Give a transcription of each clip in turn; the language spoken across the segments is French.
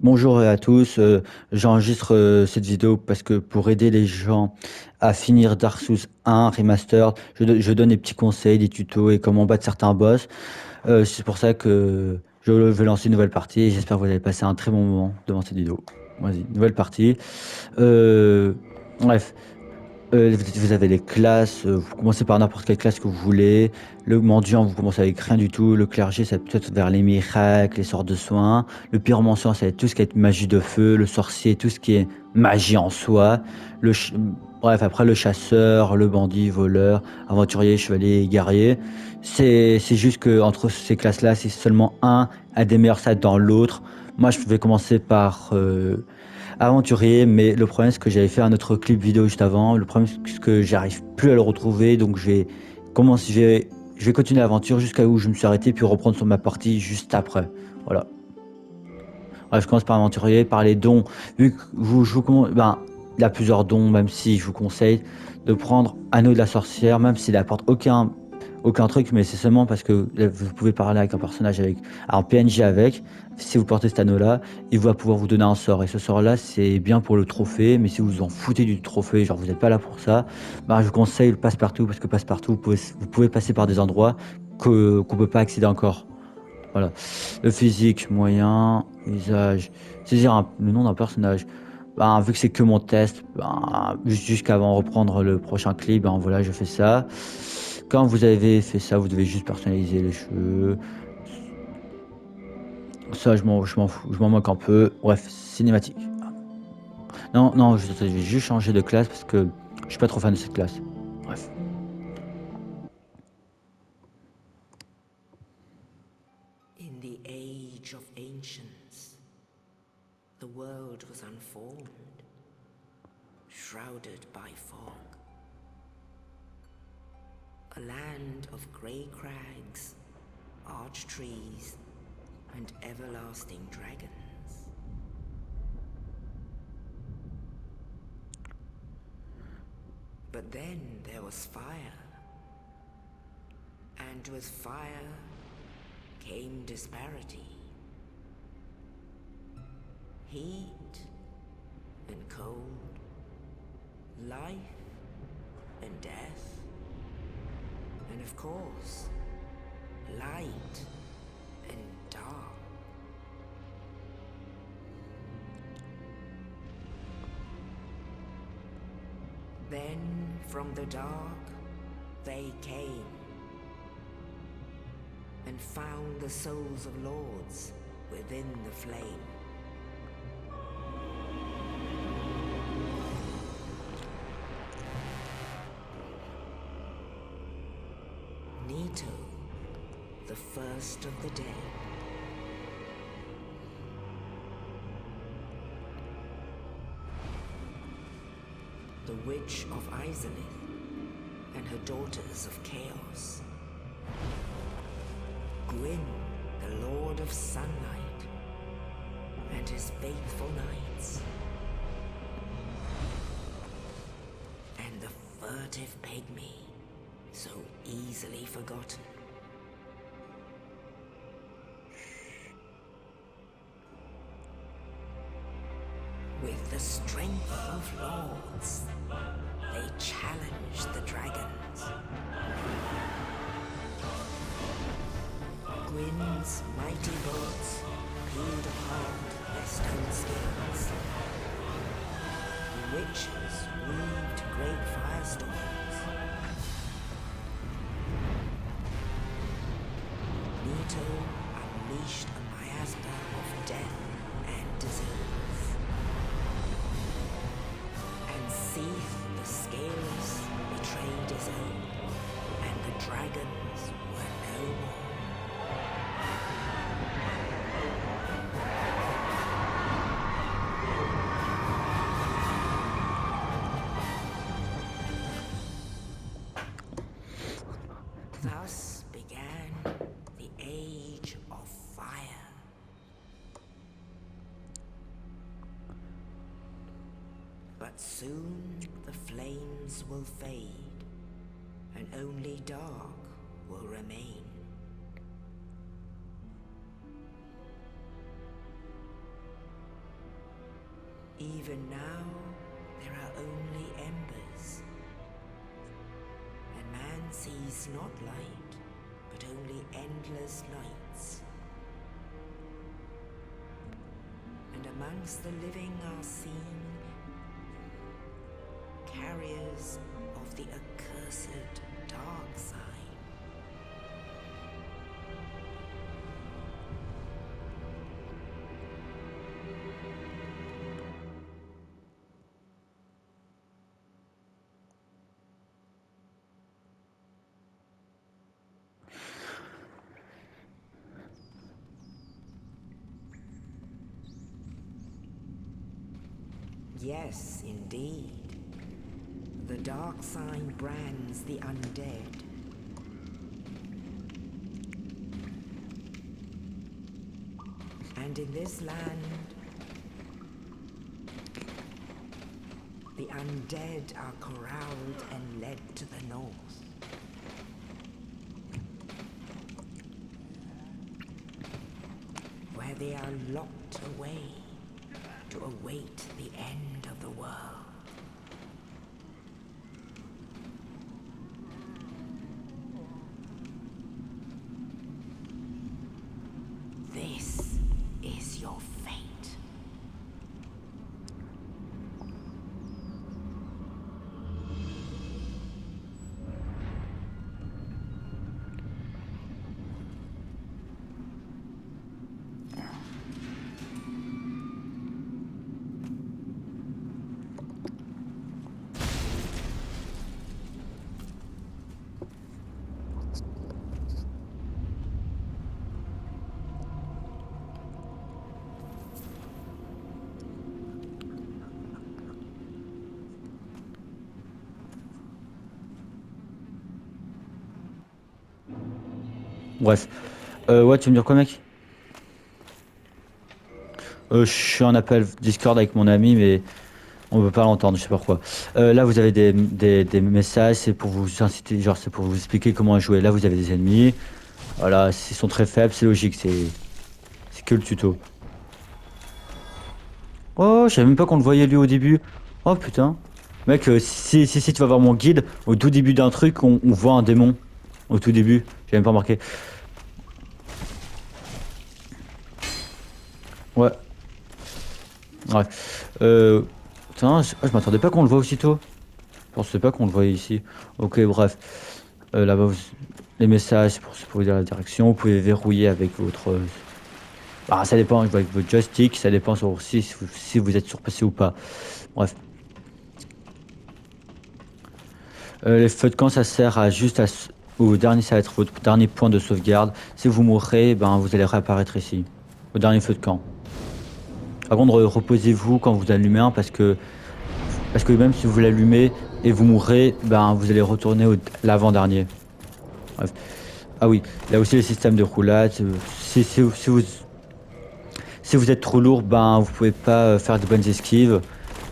Bonjour à tous, j'enregistre cette vidéo parce que pour aider les gens à finir Dark Souls 1 Remastered, je donne des petits conseils, des tutos et comment battre certains boss. C'est pour ça que je vais lancer une nouvelle partie et j'espère que vous allez passer un très bon moment devant cette vidéo. Vas-y, nouvelle partie. Euh, bref, vous avez les classes, vous commencez par n'importe quelle classe que vous voulez. Le mendiant, vous commencez avec rien du tout. Le clergé, ça peut être vers les miracles, les sorts de soins. Le pyromancien, ça va être tout ce qui est magie de feu. Le sorcier, tout ce qui est magie en soi. Le ch- Bref, après le chasseur, le bandit, voleur, aventurier, chevalier, guerrier. C'est juste que entre ces classes-là, c'est seulement un a des meilleurs stats dans l'autre. Moi, je vais commencer par aventurier, mais le problème c'est que j'avais fait un autre clip vidéo juste avant. Le problème c'est que j'arrive plus à le retrouver, donc je vais continuer l'aventure jusqu'à où je me suis arrêté, puis reprendre sur ma partie juste après. Voilà. Ouais, je commence par aventurier, par les dons. Vu que ben, il y a plusieurs dons, même si je vous conseille de prendre Anneau de la sorcière, même s'il apporte aucun truc, mais c'est seulement parce que vous pouvez parler avec un personnage avec un PNJ avec. Si vous portez cet anneau-là, il va pouvoir vous donner un sort. Et ce sort-là, c'est bien pour le trophée, mais si vous vous en foutez du trophée, genre vous n'êtes pas là pour ça, ben, je vous conseille le passe-partout, parce que passe-partout, vous pouvez passer par des endroits qu'on peut pas accéder encore. Voilà. Le physique, moyen, visage. Saisir le nom d'un personnage. Ben, vu que c'est que mon test, ben, jusqu'avant reprendre le prochain clip, ben voilà, je fais ça. Quand vous avez fait ça, vous devez juste personnaliser les cheveux. Ça, je m'en fous, je m'en moque un peu. Bref, cinématique. Non, non, je vais juste changer de classe parce que je suis pas trop fan de cette classe. Bref. In the age of ancients, the world was unformed, shrouded by fog. A land of grey crags, arch trees, and everlasting dragons. But then there was fire, and with fire came disparity. Heat and cold, life and death, and of course, light and dark. Then from the dark they came and found the souls of lords within the flame. Nito, the first of the dead. The Witch of Izalith and her daughters of Chaos. Gwyn, the Lord of Sunlight, and his faithful knights. And the furtive pygmy, so easily forgotten. With the strength of lords, they challenged the dragons. Gwyn's mighty bolts peeled apart their stone skins. The witches weaved great firestorms. Nito unleashed a miasma of death and disease. And Seath the Scaleless betrayed his own, and the dragons were no more. Thus began the Age of Fire. But soon the flames will fade, and only dark will remain. Even now, there are only embers. And man sees not light, but only endless nights. And amongst the living are seen carriers of the accursed dark side. Yes, indeed. The dark sign brands the undead. And in this land, the undead are corralled and led to the north. Where they are locked away to await the end of the world. This is your fate. Bref. Ouais, tu veux me dire quoi, mec? Je suis en appel Discord avec mon ami, mais on peut pas l'entendre, je sais pas pourquoi. Là, vous avez des messages, c'est pour vous inciter, genre, c'est pour vous expliquer comment jouer. Là, vous avez des ennemis. Voilà, ils sont très faibles, c'est logique, c'est que le tuto. Oh, je savais même pas qu'on le voyait lui au début. Oh putain. Mec, si tu vas voir mon guide, au tout début d'un truc, on voit un démon. Au tout début, j'ai même pas remarqué. Ouais, ouais. Putain, je m'attendais pas qu'on le voit aussitôt. Je pensais pas qu'on le voyait ici. Ok, bref. Là-bas, les messages, c'est pour vous dire la direction. Vous pouvez verrouiller avec votre... Ah, ça dépend, avec votre joystick, ça dépend sur si vous êtes surpassé ou pas. Bref. Les feux de camp, ça sert à au dernier, ça va être votre dernier point de sauvegarde. Si vous mourrez, ben, vous allez réapparaître ici. Au dernier feu de camp. Par contre, reposez-vous quand vous allumez un parce que même si vous l'allumez et vous mourrez, ben, vous allez retourner l'avant-dernier. Bref. Ah oui, là aussi le système de roulade. Si vous êtes trop lourd, ben, vous pouvez pas faire de bonnes esquives.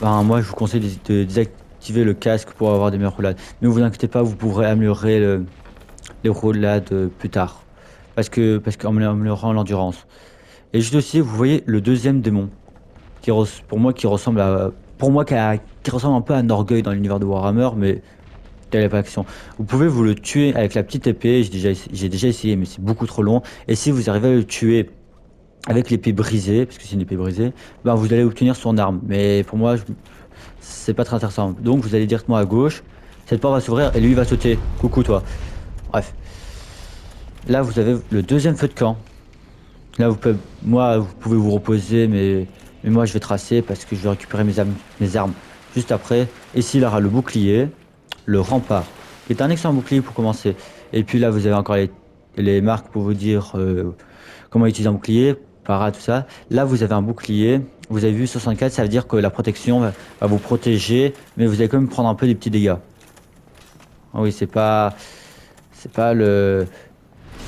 Ben, moi, je vous conseille de désactiver le casque pour avoir des meilleures roulades. Mais vous inquiétez pas, vous pourrez améliorer les roulades plus tard. Parce qu'en améliorant l'endurance. Et juste aussi, vous voyez le deuxième démon. Pour moi, qui ressemble à. Pour moi, qui ressemble un peu à Norgueil dans l'univers de Warhammer, mais telle est pas l'action. Vous pouvez vous le tuer avec la petite épée. J'ai déjà essayé, mais c'est beaucoup trop long. Et si vous arrivez à le tuer avec l'épée brisée, parce que c'est une épée brisée, ben vous allez obtenir son arme. Mais pour moi, c'est pas très intéressant. Donc vous allez directement à gauche. Cette porte va s'ouvrir et lui il va sauter. Coucou toi. Bref. Là, vous avez le deuxième feu de camp. Là, vous pouvez vous reposer, mais moi, je vais tracer parce que je vais récupérer mes armes juste après. Ici, il y aura le bouclier, le rempart, qui est un excellent bouclier pour commencer. Et puis là, vous avez encore les marques pour vous dire comment utiliser un bouclier, para, tout ça. Là, vous avez un bouclier. Vous avez vu 64, ça veut dire que la protection va vous protéger, mais vous allez quand même prendre un peu des petits dégâts. Ah oui, c'est pas le,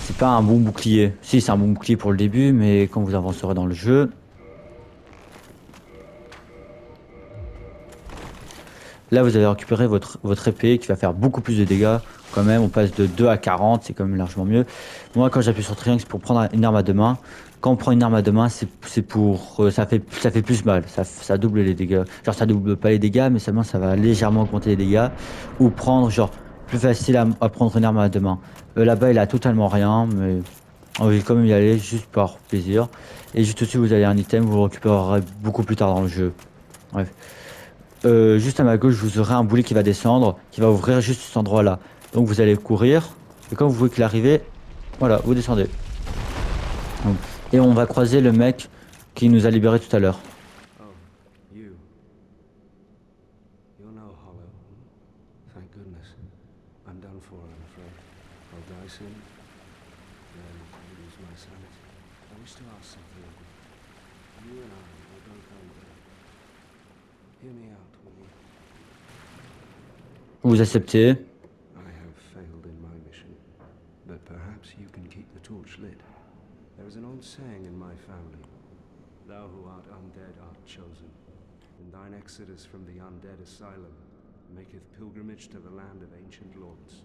c'est pas un bon bouclier. Si, c'est un bon bouclier pour le début, mais quand vous avancerez dans le jeu. Là, vous avez récupéré votre épée qui va faire beaucoup plus de dégâts. Quand même, on passe de 2 à 40, c'est quand même largement mieux. Moi, quand j'appuie sur triangle, c'est pour prendre une arme à deux mains. Quand on prend une arme à deux mains, c'est pour. Ça fait plus mal. Ça double les dégâts. Genre, ça double pas les dégâts, mais seulement ça va légèrement augmenter les dégâts. Ou prendre, genre, plus facile à prendre une arme à deux mains. Là-bas, il a totalement rien, mais on va quand même y aller juste par plaisir. Et juste au-dessus, vous avez un item, vous le récupérerez beaucoup plus tard dans le jeu. Bref. Juste à ma gauche, vous aurez un boulet qui va descendre, qui va ouvrir juste cet endroit-là. Donc vous allez courir, et quand vous voyez qu'il arrive, voilà, vous descendez. Donc, et on va croiser le mec qui nous a libérés tout à l'heure. Oh, you. You're no hollow. Thank goodness. I'm done for, I'm afraid. I'll die soon. Then I'll lose my sanity. I wish to ask something of you. You and I will both undead. Hear me out, will you? Vous acceptez. I have failed in my mission, but perhaps you can keep the torch lit. There is an old saying in my family. Thou who art undead art chosen. In thine exodus from the undead asylum maketh pilgrimage to the land of ancient lords.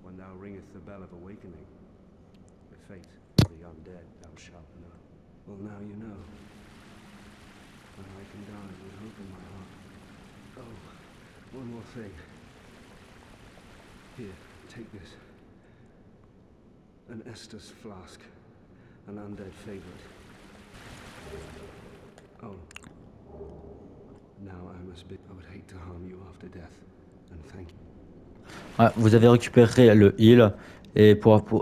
When thou ringeth the bell of awakening, the fate of the undead thou shalt know. Well, now you know. And I can die with hope in my heart. Oh, one more thing. Here, take this. An Estus flask. An undead favorite. Oh. Now I must be. I would hate to harm you after death. And thank you. Ouais, vous avez récupéré le heal. Et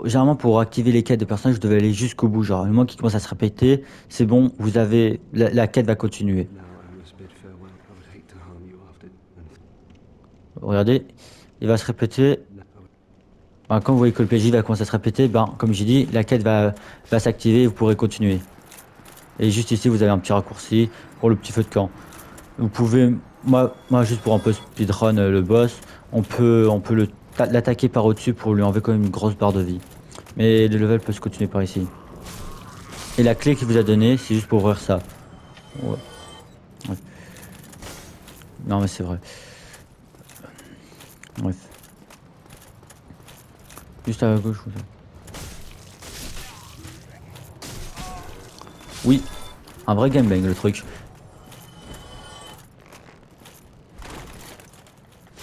généralement, pour activer les quêtes de personnages, vous devez aller jusqu'au bout. Genre, le moment qui commence à se répéter, c'est bon, vous avez. La quête va continuer. Now I must bid farewell. I would hate to harm you after. Regardez, il va se répéter. Ben, quand vous voyez que le PJ va commencer à se répéter, ben, comme j'ai dit, la quête va s'activer et vous pourrez continuer. Et juste ici, vous avez un petit raccourci pour le petit feu de camp. Vous pouvez, moi juste pour un peu speedrun le boss, on peut l'attaquer par au-dessus pour lui enlever quand même une grosse barre de vie. Mais le level peut se continuer par ici. Et la clé qu'il vous a donnée, c'est juste pour ouvrir ça. Ouais. Ouais. Non mais c'est vrai. Bref. Juste à gauche. Oui, un vrai gangbang le truc.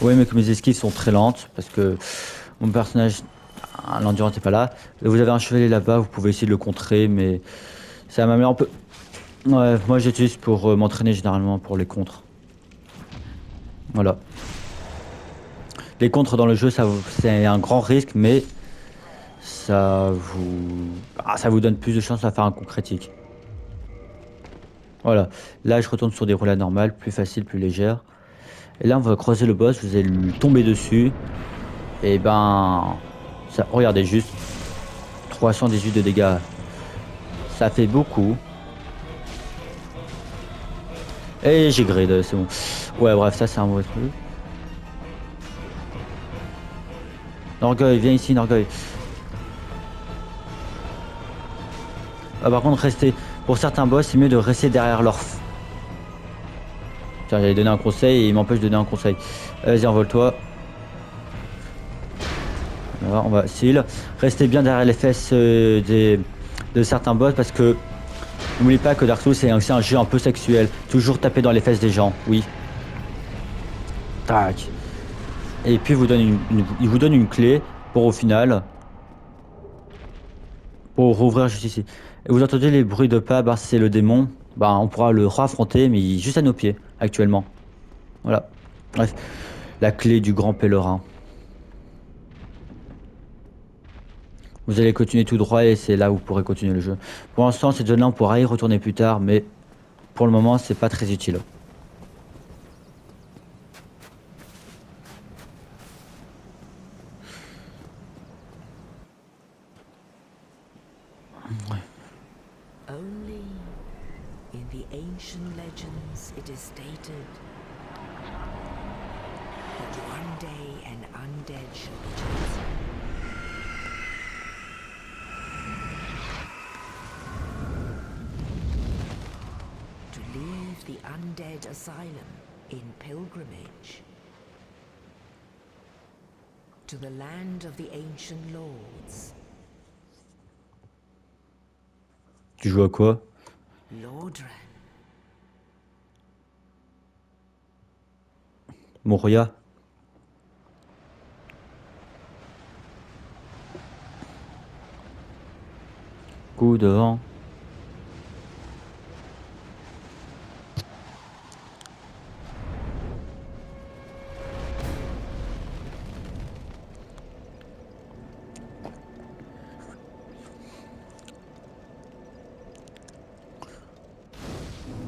Oui, mais que mes esquives sont très lentes parce que mon personnage, l'endurance n'est pas là. Vous avez un chevalier là-bas, vous pouvez essayer de le contrer, mais ça m'améliore un peu. Ouais, moi j'utilise pour m'entraîner généralement pour les contres. Voilà. Les contres dans le jeu, c'est un grand risque, mais ça vous donne plus de chances à faire un coup critique. Voilà. Là, je retourne sur des roulades normales, plus faciles, plus légères. Et là, on va croiser le boss, vous allez lui tomber dessus. Et ben, ça, regardez juste, 318 de dégâts. Ça fait beaucoup. Et j'ai grid, c'est bon. Ouais, bref, ça c'est un mauvais truc. Norgoy, viens ici, Norgoy. Ah, par contre, rester. Pour certains boss, c'est mieux de rester derrière l'orf. Tiens, j'allais donner un conseil et il m'empêche de donner un conseil. Vas-y, envole-toi. Voilà, on va seal. Restez bien derrière les fesses de certains boss parce que n'oubliez pas que Dark Souls c'est aussi un jeu un peu sexuel. Toujours taper dans les fesses des gens, oui. Tac. Et puis il vous donne une clé pour au final. Pour rouvrir juste ici. Et vous entendez les bruits de pas, bah c'est le démon. Bah on pourra le raffronter mais il est juste à nos pieds actuellement. Voilà. Bref. La clé du grand pèlerin. Vous allez continuer tout droit et c'est là où vous pourrez continuer le jeu. Pour l'instant, cette zone-là, on pourra y retourner plus tard, mais pour le moment, c'est pas très utile. Only in the ancient legends it is stated that one day an undead shall be chosen. To leave the undead asylum in pilgrimage to the land of the ancient lords. Tu joues à quoi? Lordran. Moria? Coup de vent.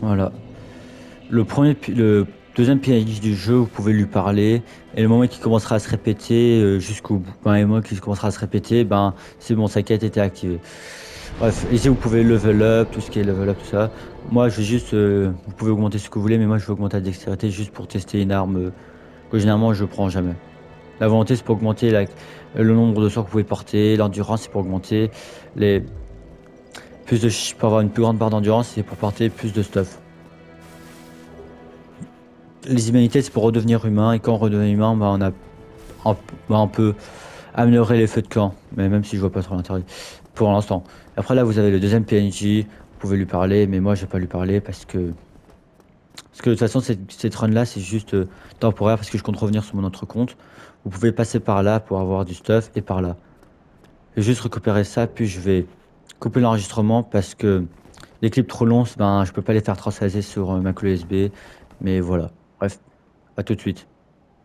Voilà. Le deuxième PNJ du jeu, vous pouvez lui parler, et le moment qui commencera à se répéter jusqu'au bout, ben, et le moment qui commencera à se répéter, ben c'est bon, sa quête était activée. Bref, ici vous pouvez level up, tout ce qui est level up, tout ça. Moi je vais juste, vous pouvez augmenter ce que vous voulez, mais moi je vais augmenter la dextérité juste pour tester une arme que généralement je prends jamais. La volonté c'est pour augmenter le nombre de sorts que vous pouvez porter, l'endurance c'est pour augmenter les pour avoir une plus grande barre d'endurance, c'est pour porter plus de stuff. Les humanités, c'est pour redevenir humain, et quand on redevient humain, bah, on peut améliorer les feux de camp, mais même si je vois pas trop l'intérêt pour l'instant. Après là, vous avez le deuxième PNJ, vous pouvez lui parler, mais moi je vais pas lui parler parce que de toute façon cette run là c'est juste temporaire parce que je compte revenir sur mon autre compte. Vous pouvez passer par là pour avoir du stuff et par là. Je vais juste récupérer ça, puis je vais couper l'enregistrement parce que les clips trop longs, ben je peux pas les faire transvaser sur ma clé USB, mais voilà. Bref, à tout de suite.